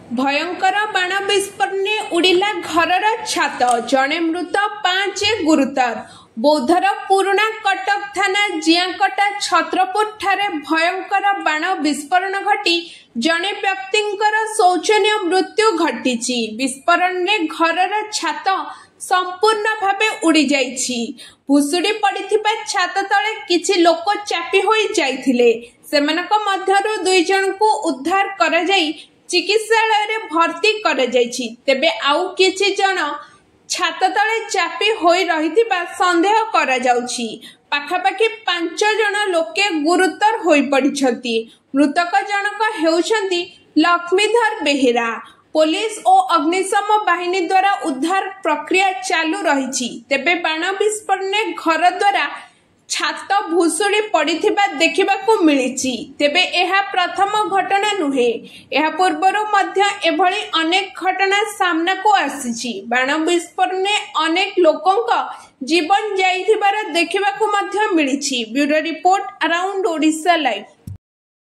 भयंकर बाण विस्फोरण उड़िला घरर छात जड़े मृत 5 गुरुतर। बौद्धर पुराणा कटक थाना जियाकटा छत्रपुर ठारे भयंकर बाण विस्फोरण घटी जड़े व्यक्तिंकर शोचनीय मृत्यु घटी। विस्फोरण में घरर छात संपूर्ण भावे उड़ी जाइछि। भुसुड़ी पड़िथिबा छात तले किछि लोक चापी होई जाइथिले। सेमानक मध्यरु 2 जन को उद्धार करा जाई चिकित्सालय रे भर्ती करा जाइछि। तेबे आउ किछि जन छात तले चापी होई रहिथिबा संदेह करा जाउछि। पाखापाखि 5 जन लोके गुरुतर होई पड़िछंती। मृतक जनक हेउछंती लक्ष्मीधर बेहेरा। पुलिस और अग्निशम बाहिनी द्वारा उद्धार प्रक्रिया चालू रही। तेबे बाण विस्फोरण घर द्वारा छात भुसुड़ी पड़िथिबा देखिबाकू मिलिछि। तेबे एहा प्रथम घटना नुहे। एहा पूर्वरु मध्य एभली अनेक घटना सामना को आसीछि। बाण विस्फोरण अनेक लोकंक जीवन जाइथिबार देखिबाकू मध्य मिलिछि। Bureau report around Odisha live.